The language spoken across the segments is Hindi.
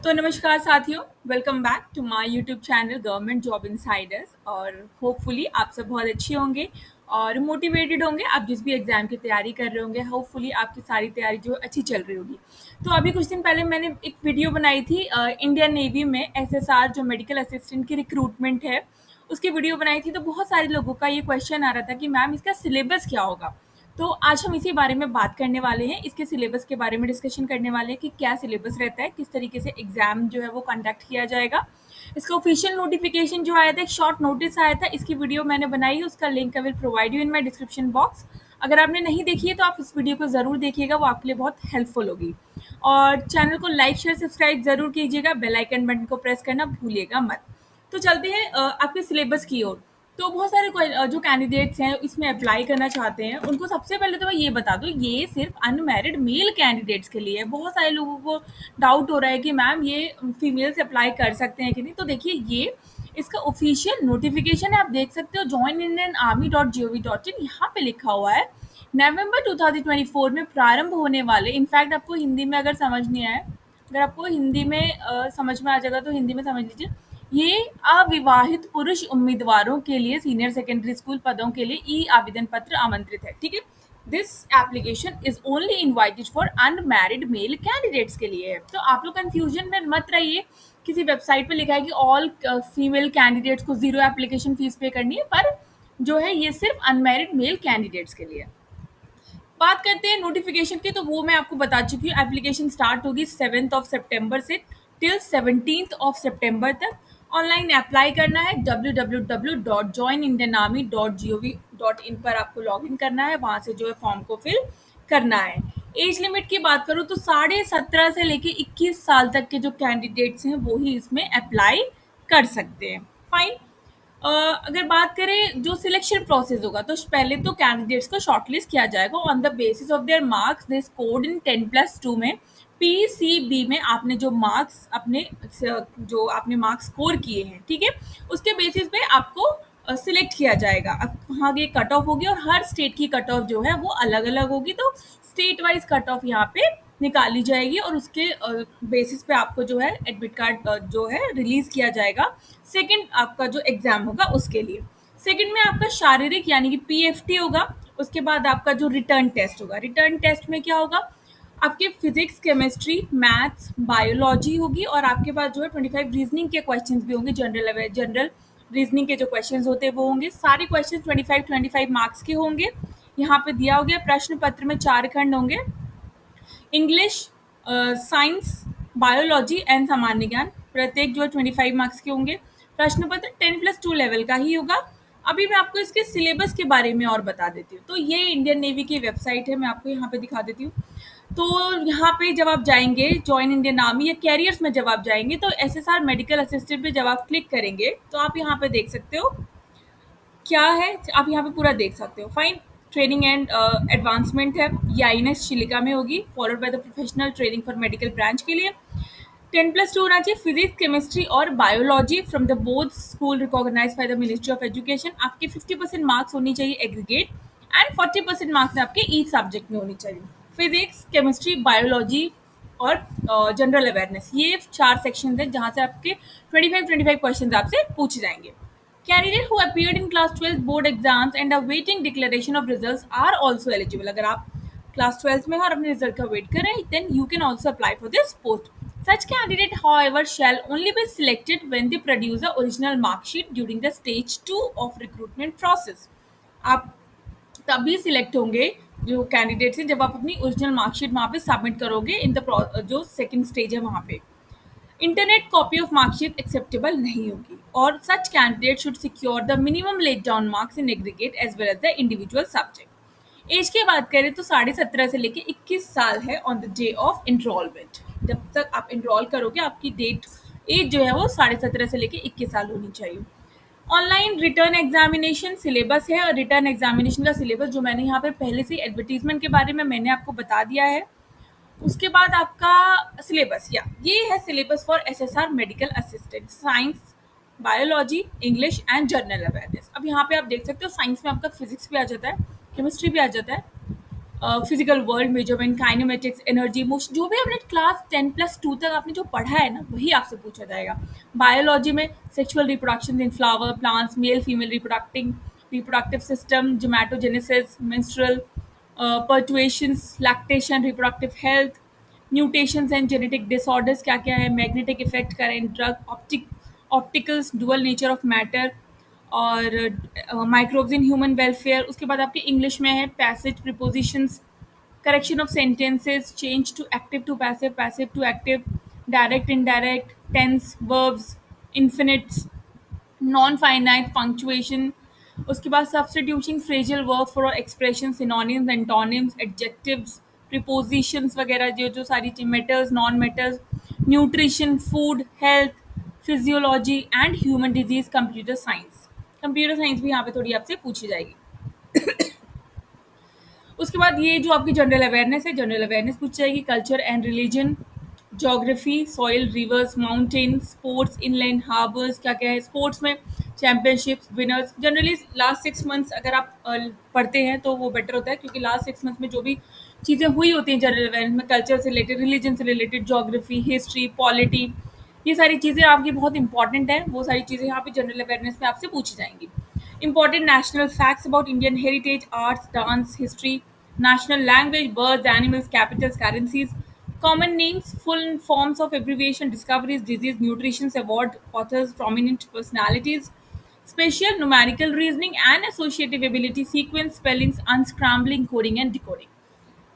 तो नमस्कार साथियों, welcome back to my YouTube channel government job insiders. और होपफुली आप सब बहुत अच्छे होंगे और मोटिवेटेड होंगे। आप जिस भी एग्ज़ाम की तैयारी कर रहे होंगे, होपफुली आपकी सारी तैयारी जो है अच्छी चल रही होगी। तो अभी कुछ दिन पहले मैंने एक वीडियो बनाई थी इंडियन नेवी में एसएसआर जो मेडिकल असिस्टेंट की रिक्रूटमेंट है, उसकी वीडियो बनाई थी। तो बहुत सारे लोगों का ये क्वेश्चन आ रहा था कि मैम इसका सिलेबस क्या होगा। तो आज हम इसी बारे में बात करने वाले हैं, इसके सिलेबस के बारे में डिस्कशन करने वाले हैं कि क्या सिलेबस रहता है, किस तरीके से एग्ज़ाम जो है वो कंडक्ट किया जाएगा। इसका ऑफिशियल नोटिफिकेशन जो आया था, एक शॉर्ट नोटिस आया था, इसकी वीडियो मैंने बनाई है, उसका link I will provide you in my description box. अगर आपने नहीं देखी है तो आप इस वीडियो को ज़रूर देखिएगा, वो आपके लिए बहुत हेल्पफुल होगी। और चैनल को लाइक शेयर सब्सक्राइब ज़रूर कीजिएगा, बेल आइकन बटन को प्रेस करना भूलिएगा मत। तो चलते हैं आपके सिलेबस की ओर। तो बहुत सारे जो कैंडिडेट्स हैं इसमें अप्लाई करना चाहते हैं, उनको सबसे पहले तो मैं ये बता दूं, ये सिर्फ अनमैरिड मेल कैंडिडेट्स के लिए है। बहुत सारे लोगों को डाउट हो रहा है कि मैम ये फीमेल से अप्लाई कर सकते हैं कि नहीं। तो देखिए, ये इसका ऑफिशियल नोटिफिकेशन है, आप देख सकते हो joinindianarmy.gov.in, यहाँ पे लिखा हुआ है नवंबर 2024 में प्रारंभ होने वाले। इनफैक्ट आपको हिंदी में अगर समझ नहीं आए, अगर आपको हिंदी में समझ में आ जाएगा तो हिंदी में समझ लीजिए। ये अविवाहित पुरुष उम्मीदवारों के लिए सीनियर सेकेंडरी स्कूल पदों के लिए ई आवेदन पत्र आमंत्रित है। ठीक है, this application is only invited for unmarried male candidates के लिए है। तो आप लोग कंफ्यूजन में मत रहिए। किसी वेबसाइट पे लिखा है कि ऑल फीमेल कैंडिडेट्स को जीरो एप्लीकेशन फीस पे करनी है, पर जो है ये सिर्फ अनमैरिड मेल कैंडिडेट्स के लिए है। बात करते हैं नोटिफिकेशन की, तो वो मैं आपको बता चुकी हूँ। एप्लीकेशन स्टार्ट होगी 7 से टिल 17 तक। ऑनलाइन अप्लाई करना है, www.joinindianarmy.gov.in पर आपको लॉगिन करना है, वहाँ से जो है फॉर्म को फिल करना है। एज लिमिट की बात करूँ तो 17.5 से लेके 21 साल तक के जो कैंडिडेट्स हैं वो ही इसमें अप्लाई कर सकते हैं। फाइन। अगर बात करें जो सिलेक्शन प्रोसेस होगा, तो पहले तो कैंडिडेट्स को शॉर्टलिस्ट किया जाएगा on the basis of their marks they scored in 10+2 में। पीसीबी में आपने जो मार्क्स आपने मार्क्स स्कोर किए हैं, ठीक है, उसके बेसिस पे आपको सिलेक्ट किया जाएगा। अब वहाँ की कट ऑफ होगी और हर स्टेट की कट ऑफ जो है वो अलग अलग होगी। तो स्टेट वाइज कट ऑफ यहाँ पे निकाली जाएगी और उसके बेसिस पे आपको जो है एडमिट कार्ड जो है रिलीज किया जाएगा सेकंड आपका जो एग्जाम होगा उसके लिए। सेकंड में आपका शारीरिक यानी कि पीएफटी होगा। उसके बाद आपका जो रिटर्न टेस्ट होगा, रिटर्न टेस्ट में क्या होगा, आपके फिजिक्स, केमिस्ट्री, मैथ्स, बायोलॉजी होगी और आपके पास जो है 25 रीजनिंग के क्वेश्चंस भी होंगे। जनरल रीजनिंग के जो क्वेश्चंस होते हैं वो होंगे। सारे क्वेश्चंस 25 मार्क्स के होंगे। यहाँ पे दिया हो गया प्रश्न पत्र में 4 खंड होंगे, इंग्लिश, साइंस, बायोलॉजी एंड सामान्य ज्ञान। प्रत्येक जो है 25 मार्क्स के होंगे। प्रश्न पत्र 10+2 लेवल का ही होगा। अभी मैं आपको इसके सिलेबस के बारे में और बता देती हूँ। तो ये इंडियन नेवी की वेबसाइट है, मैं आपको यहाँ पे दिखा देती हूँ। तो यहाँ पे जब आप जाएंगे जॉइन इंडियन आर्मी या कैरियर्स में जब आप जाएंगे, तो एसएसआर मेडिकल असिस्टेंट पे जब आप क्लिक करेंगे तो आप यहाँ पे देख सकते हो क्या है, आप यहाँ पे पूरा देख सकते हो। फाइन। ट्रेनिंग एंड एडवांसमेंट है, ये आईएनएस चिलिका में होगी, followed by the professional training for medical branch के लिए 10+2 होना चाहिए। फिजिक्स, केमिस्ट्री और biology from the both school recognise by the ministry of education. आपके 50% मार्क्स होनी चाहिए एग्रीगेट एंड 40% मार्क्स आपके ईच सब्जेक्ट में होनी चाहिए। फिजिक्स, केमिस्ट्री, बायोलॉजी और जनरल अवेयरनेस, ये 4 सेक्शन है जहाँ से आपके 25 क्वेश्चन आपसे पूछे जाएंगे। Candidate who appeared in class 12 board exams and are waiting declaration of results are also eligible. अगर आप क्लास 12 में हो और अपने रिजल्ट का वेट कर रहे हैं, then you can also apply for this post. Such candidate, however, shall only be selected when they produce the original mark sheet during the stage 2 of recruitment process. आप तभी सिलेक्ट होंगे जो कैंडिडेट्स हैं जब आप अपनी ओरिजिनल मार्कशीट वहाँ पे सबमिट करोगे इन द जो सेकंड स्टेज है वहाँ पे। Internet copy of marksheet acceptable नहीं होगी और such candidate should secure the minimum laid down marks in aggregate as well as the individual subject. Age की बात करें तो 17.5 से लेकर 21 साल है on the day of enrolment. जब तक आप एनरोल करोगे आपकी डेट एज जो है वो 17.5 से लेकर 21 साल होनी चाहिए। ऑनलाइन रिटर्न एग्जामिनेशन सिलेबस है और रिटर्न एग्जामिनेशन का सिलेबस जो मैंने यहाँ पर पहले से एडवर्टीजमेंट के बारे में मैंने आपको बता दिया है। उसके बाद आपका सिलेबस ये है syllabus for SSR medical assistant, science, biology, English and general awareness. अब यहाँ पे आप देख सकते हो साइंस में आपका फिजिक्स भी आ जाता है, केमिस्ट्री भी आ जाता है, physical world measurement, kinematics, energy, motion, जो भी आपने क्लास 10+2 तक आपने जो पढ़ा है ना वही आपसे पूछा जाएगा। बायोलॉजी में sexual reproduction in flower plants, male female reproducting reproductive system, gametogenesis, menstrual perturbations, lactation, reproductive health, mutations and genetic disorders क्या क्या है, magnetic effect current, drug, opticals, dual nature of matter, और माइक्रोब्स इन ह्यूमन वेलफेयर। उसके बाद आपके इंग्लिश में है passage prepositions, correction of sentences, change to active to passive, passive to active, direct indirect, tense, verbs, infinites, non finite punctuation. उसके बाद substitution phrasal verb for expression, synonyms, antonyms, adjectives, prepositions वगैरह, जो जो सारी चीज, matters, non matters, nutrition, food, health, physiology and human disease, computer science. Computer science भी यहाँ पे थोड़ी आपसे पूछी जाएगी। उसके बाद ये जो आपकी जनरल अवेयरनेस है, जनरल अवेयरनेस पूछ जाएगी, culture and religion, geography, soil, reverse, mountain, sports, inland, harbours, क्या क्या है स्पोर्ट्स में, championships, winners. Generally last 6 months अगर आप पढ़ते हैं तो वो बेटर होता है, क्योंकि लास्ट 6 मंथ्स में जो भी चीज़ें हुई होती हैं जनरल अवेयरनेस में, कल्चर से रिलेटेड, रिलीजन से रिलेटेड, ज्योग्राफी, हिस्ट्री, पॉलिटी, ये सारी चीज़ें आपकी बहुत इंपॉर्टेंट हैं। वो सारी चीज़ें यहाँ पे जनरल अवेयरनेस में आपसे पूछी जाएंगी। Important national facts about Indian heritage, arts, dance, history, national language, birds, animals, capitals, currencies, common names, full forms of abbreviation, discoveries, disease, nutrition, award, authors, prominent personalities, spatial, numerical reasoning, and associative ability, sequence, spellings, unscrambling, coding, and decoding.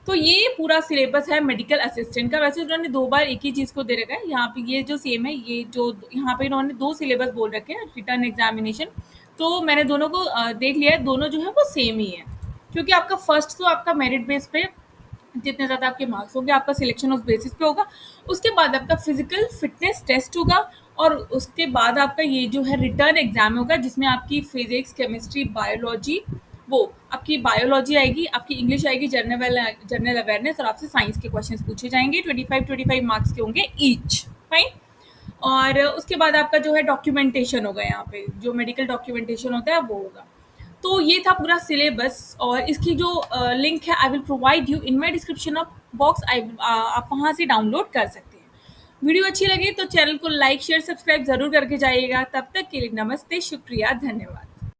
तो ये पूरा सिलेबस है मेडिकल असिस्टेंट का। वैसे उन्होंने 2 बार एक ही चीज़ को दे रखा है, यहाँ पे ये जो सेम है, ये जो यहाँ पे इन्होंने 2 सिलेबस बोल रखे हैं, रिटर्न एग्जामिनेशन। तो मैंने दोनों को देख लिया है, दोनों जो है वो सेम ही है। क्योंकि आपका फर्स्ट तो आपका मेरिट बेस पे जितने ज़्यादा आपके मार्क्स होंगे आपका सिलेक्शन उस बेसिस पे होगा। उसके बाद आपका फिजिकल फिटनेस टेस्ट होगा, और उसके बाद आपका ये जो है रिटर्न एग्जाम होगा, जिसमें आपकी फिजिक्स, केमिस्ट्री, बायोलॉजी, वो आपकी बायोलॉजी आएगी, आपकी इंग्लिश आएगी, जनरल अवेयरनेस, और आपसे साइंस के क्वेश्चंस पूछे जाएंगे। 25 मार्क्स के होंगे ईच। फाइन। और उसके बाद आपका जो है डॉक्यूमेंटेशन होगा, यहाँ पे जो मेडिकल डॉक्यूमेंटेशन होता है वो होगा। तो ये था पूरा सिलेबस, और इसकी जो लिंक है I will provide you in my description of box. आप वहाँ से डाउनलोड कर सकते हैं। वीडियो अच्छी लगी तो चैनल को लाइक शेयर सब्सक्राइब ज़रूर करके जाइएगा। तब तक के लिए नमस्ते, शुक्रिया, धन्यवाद।